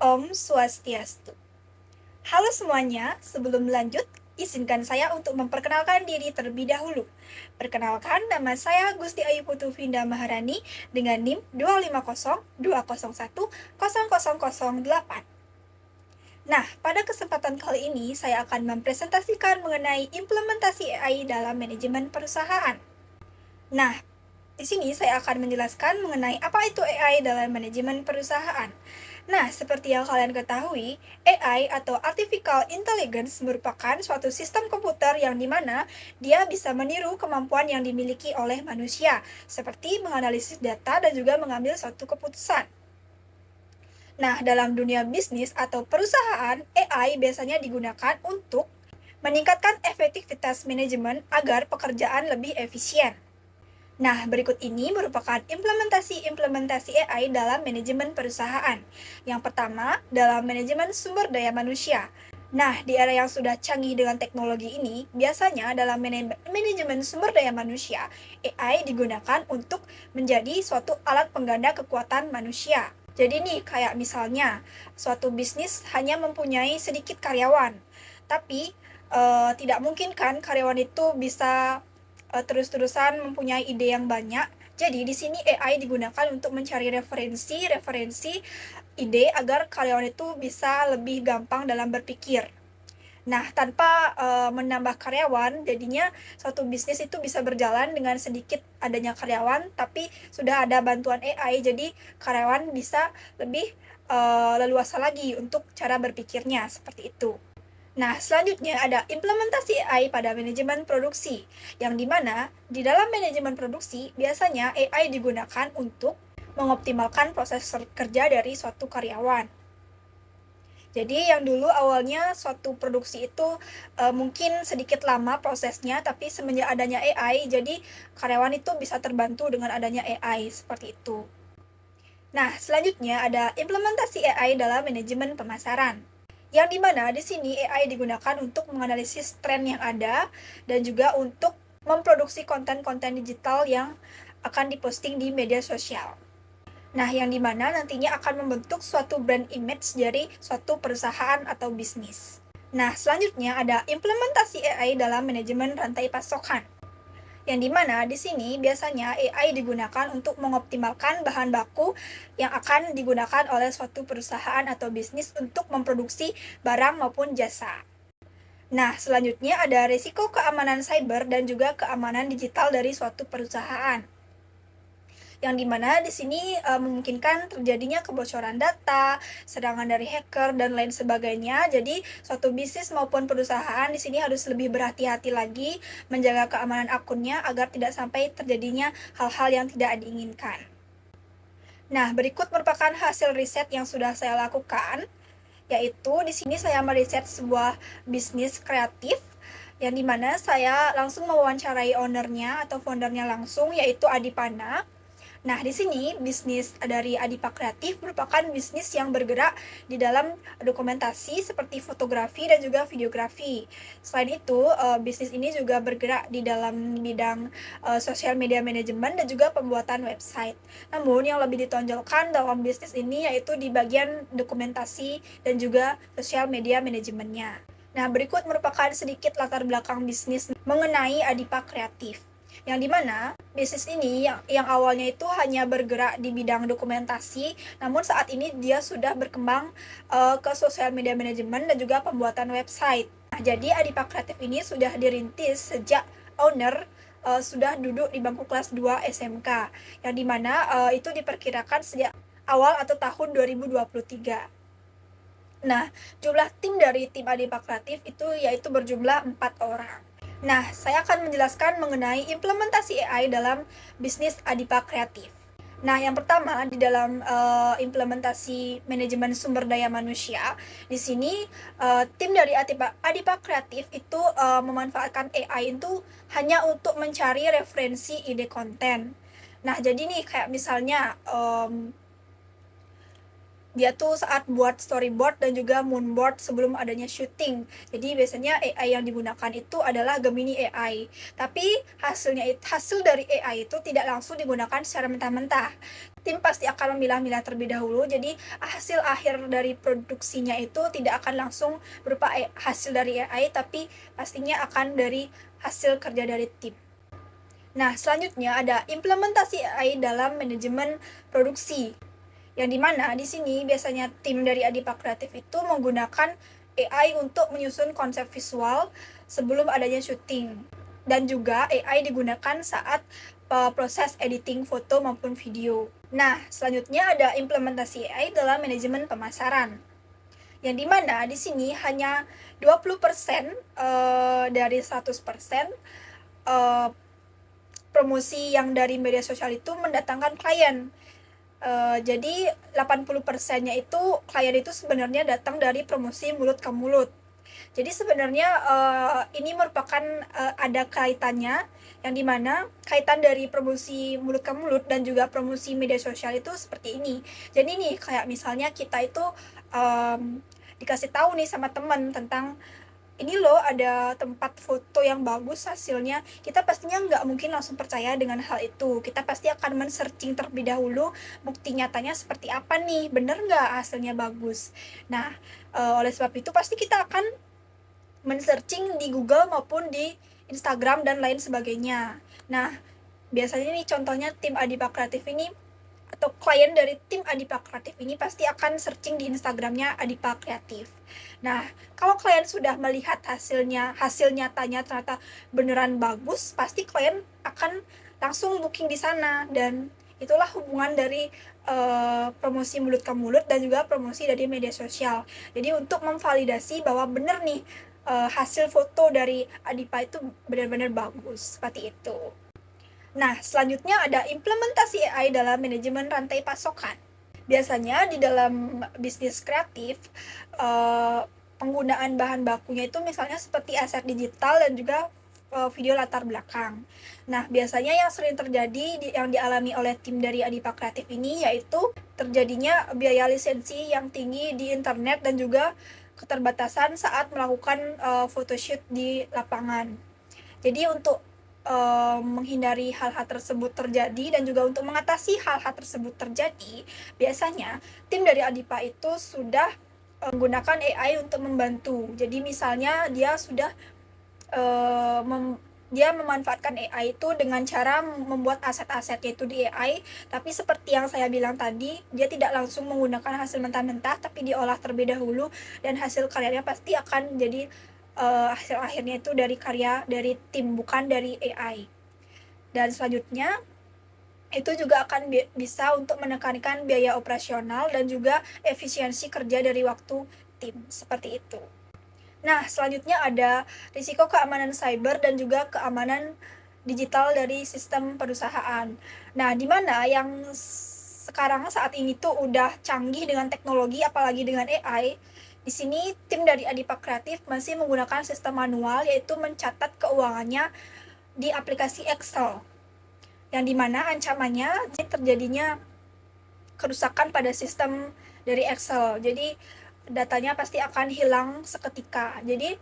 Om Swastiastu. Halo semuanya, sebelum lanjut, izinkan saya untuk memperkenalkan diri terlebih dahulu. Perkenalkan, nama saya Gusti Ayu Putu Vinda Maharani dengan NIM 25020100008. Nah, pada kesempatan kali ini saya akan mempresentasikan mengenai implementasi AI dalam manajemen perusahaan. Nah, di sini saya akan menjelaskan mengenai apa itu AI dalam manajemen perusahaan. Nah, seperti yang kalian ketahui, AI atau Artificial Intelligence merupakan suatu sistem komputer yang dimana dia bisa meniru kemampuan yang dimiliki oleh manusia, seperti menganalisis data dan juga mengambil suatu keputusan. Nah, dalam dunia bisnis atau perusahaan, AI biasanya digunakan untuk meningkatkan efektivitas manajemen agar pekerjaan lebih efisien. Nah, berikut ini merupakan implementasi AI dalam manajemen perusahaan. Yang pertama, dalam manajemen sumber daya manusia. Nah, di era yang sudah canggih dengan teknologi ini, biasanya dalam manajemen sumber daya manusia, AI digunakan untuk menjadi suatu alat pengganda kekuatan manusia. Jadi nih, kayak misalnya, suatu bisnis hanya mempunyai sedikit karyawan, tapi tidak mungkin kan karyawan itu bisa terus-terusan mempunyai ide yang banyak. Jadi di sini AI digunakan untuk mencari referensi ide agar karyawan itu bisa lebih gampang dalam berpikir. Nah, tanpa menambah karyawan, jadinya suatu bisnis itu bisa berjalan dengan sedikit adanya karyawan, tapi sudah ada bantuan AI, jadi karyawan bisa lebih leluasa lagi untuk cara berpikirnya, seperti itu. Nah, selanjutnya ada implementasi AI pada manajemen produksi, yang dimana di dalam manajemen produksi biasanya AI digunakan untuk mengoptimalkan proses kerja dari suatu karyawan. Jadi yang dulu awalnya suatu produksi itu mungkin sedikit lama prosesnya, tapi semenjak adanya AI, jadi karyawan itu bisa terbantu dengan adanya AI, seperti itu. Nah, selanjutnya ada implementasi AI dalam manajemen pemasaran. Yang dimana di sini AI digunakan untuk menganalisis tren yang ada dan juga untuk memproduksi konten-konten digital yang akan diposting di media sosial. Nah, yang dimana nantinya akan membentuk suatu brand image dari suatu perusahaan atau bisnis. Nah, selanjutnya ada implementasi AI dalam manajemen rantai pasokan. Yang dimana di sini biasanya AI digunakan untuk mengoptimalkan bahan baku yang akan digunakan oleh suatu perusahaan atau bisnis untuk memproduksi barang maupun jasa. Nah, selanjutnya ada risiko keamanan cyber dan juga keamanan digital dari suatu perusahaan, yang dimana di sini memungkinkan terjadinya kebocoran data, serangan dari hacker dan lain sebagainya. Jadi suatu bisnis maupun perusahaan di sini harus lebih berhati-hati lagi menjaga keamanan akunnya agar tidak sampai terjadinya hal-hal yang tidak diinginkan. Nah, berikut merupakan hasil riset yang sudah saya lakukan, yaitu di sini saya meriset sebuah bisnis kreatif yang dimana saya langsung mewawancarai ownernya atau foundernya langsung, yaitu Adipana. Nah, di sini bisnis dari Adipa Kreatif merupakan bisnis yang bergerak di dalam dokumentasi seperti fotografi dan juga videografi. Selain itu, bisnis ini juga bergerak di dalam bidang sosial media manajemen dan juga pembuatan website. Namun, yang lebih ditonjolkan dalam bisnis ini yaitu di bagian dokumentasi dan juga sosial media manajemennya. Nah, berikut merupakan sedikit latar belakang bisnis mengenai Adipa Kreatif, yang dimana bisnis ini yang awalnya itu hanya bergerak di bidang dokumentasi, namun saat ini dia sudah berkembang ke sosial media manajemen dan juga pembuatan website. Nah, jadi Adipa Kreatif ini sudah dirintis sejak owner sudah duduk di bangku kelas 2 SMK, yang dimana itu diperkirakan sejak awal atau tahun 2023. Nah, jumlah tim dari tim Adipa Kreatif itu yaitu berjumlah 4 orang. Nah, saya akan menjelaskan mengenai implementasi AI dalam bisnis Adipa Kreatif. Nah, yang pertama di dalam implementasi manajemen sumber daya manusia, di sini tim dari Adipa Kreatif itu memanfaatkan AI itu hanya untuk mencari referensi ide konten. Nah, jadi nih kayak misalnya dia tuh saat buat storyboard dan juga moonboard sebelum adanya syuting. Jadi biasanya AI yang digunakan itu adalah Gemini AI. Tapi hasil dari AI itu tidak langsung digunakan secara mentah-mentah. tim pasti akan memilah-milah terlebih dahulu, jadi hasil akhir dari produksinya itu tidak akan langsung berupa hasil dari AI, tapi pastinya akan dari hasil kerja dari tim. Nah, selanjutnya ada implementasi AI dalam manajemen produksi. Yang dimana di sini biasanya tim dari Adipa Kreatif itu menggunakan AI untuk menyusun konsep visual sebelum adanya syuting. Dan juga AI digunakan saat proses editing foto maupun video. Nah, selanjutnya ada implementasi AI dalam manajemen pemasaran. Yang dimana di sini hanya 20% dari 100% promosi yang dari media sosial itu mendatangkan klien. Jadi 80%-nya itu klien itu sebenarnya datang dari promosi mulut ke mulut. Jadi sebenarnya ini merupakan ada kaitannya, yang dimana kaitan dari promosi mulut ke mulut dan juga promosi media sosial itu seperti ini. Jadi nih kayak misalnya kita itu dikasih tahu nih sama teman tentang ini loh ada tempat foto yang bagus hasilnya, kita pastinya nggak mungkin langsung percaya dengan hal itu. Kita pasti akan men-searching terlebih dahulu bukti nyatanya seperti apa nih, bener nggak hasilnya bagus. Nah, oleh sebab itu pasti kita akan men-searching di Google maupun di Instagram dan lain sebagainya. Nah, biasanya nih contohnya tim Adipa Kreatif ini atau klien dari tim Adipa Kreatif ini pasti akan searching di Instagramnya Adipa Kreatif. Nah, kalau klien sudah melihat hasil nyatanya ternyata beneran bagus, pasti klien akan langsung booking di sana. Dan itulah hubungan dari promosi mulut ke mulut dan juga promosi dari media sosial. Jadi untuk memvalidasi bahwa bener nih hasil foto dari Adipa itu benar-benar bagus, seperti itu. Nah, selanjutnya ada implementasi AI dalam manajemen rantai pasokan. Biasanya di dalam bisnis kreatif, penggunaan bahan bakunya itu misalnya seperti aset digital dan juga video latar belakang. Nah, biasanya yang sering terjadi yang dialami oleh tim dari Adipa Kreatif ini yaitu terjadinya biaya lisensi yang tinggi di internet dan juga keterbatasan saat melakukan photoshoot di lapangan. Jadi untuk menghindari hal-hal tersebut terjadi dan juga untuk mengatasi hal-hal tersebut terjadi, biasanya tim dari Adipa itu sudah menggunakan AI untuk membantu. Jadi misalnya dia sudah dia memanfaatkan AI itu dengan cara membuat aset-asetnya itu di AI, tapi seperti yang saya bilang tadi, dia tidak langsung menggunakan hasil mentah-mentah, tapi diolah terlebih dahulu, dan hasil karyanya pasti akan jadi hasil akhirnya itu dari karya dari tim, bukan dari AI. Dan selanjutnya itu juga akan bisa untuk menekankan biaya operasional dan juga efisiensi kerja dari waktu tim, seperti itu. Nah, selanjutnya ada risiko keamanan cyber dan juga keamanan digital dari sistem perusahaan. Nah, di mana yang sekarang saat ini tuh udah canggih dengan teknologi, apalagi dengan AI. Di sini tim dari Adipa Kreatif masih menggunakan sistem manual, yaitu mencatat keuangannya di aplikasi Excel. Yang dimana ancamannya terjadinya kerusakan pada sistem dari Excel. Jadi datanya pasti akan hilang seketika. Jadi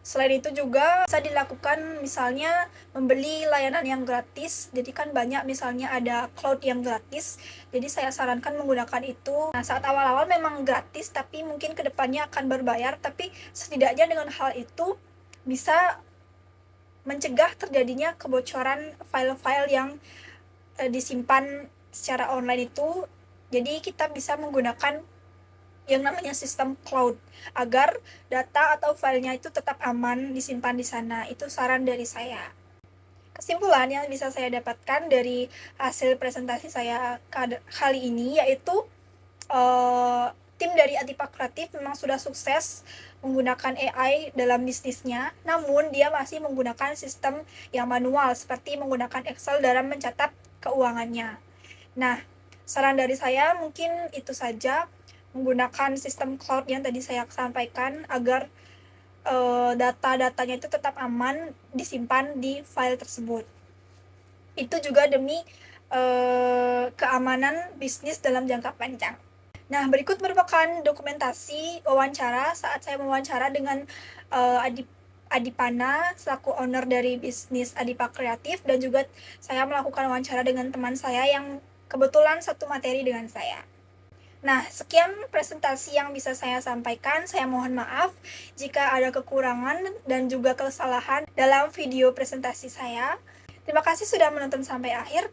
selain itu juga bisa dilakukan misalnya membeli layanan yang gratis. Jadi kan banyak misalnya ada cloud yang gratis. Jadi saya sarankan menggunakan itu. Nah, saat awal-awal memang gratis, tapi mungkin kedepannya akan berbayar. Tapi setidaknya dengan hal itu bisa mencegah terjadinya kebocoran file-file yang disimpan secara online itu. Jadi kita bisa menggunakan yang namanya sistem cloud agar data atau filenya itu tetap aman disimpan di sana. Itu saran dari saya. Kesimpulan yang bisa saya dapatkan dari hasil presentasi saya kali ini yaitu tim dari Adipa Kreatif memang sudah sukses menggunakan AI dalam bisnisnya, namun dia masih menggunakan sistem yang manual seperti menggunakan Excel dalam mencatat keuangannya. Nah, saran dari saya mungkin itu saja, menggunakan sistem cloud yang tadi saya sampaikan agar data-datanya itu tetap aman disimpan di file tersebut. Itu juga demi keamanan bisnis dalam jangka panjang. Nah, berikut merupakan dokumentasi wawancara saat saya mewawancara dengan Adipana selaku owner dari bisnis Adipa Kreatif, dan juga saya melakukan wawancara dengan teman saya yang kebetulan satu materi dengan saya. Nah, sekian presentasi yang bisa saya sampaikan. Saya mohon maaf jika ada kekurangan dan juga kesalahan dalam video presentasi saya. Terima kasih sudah menonton sampai akhir.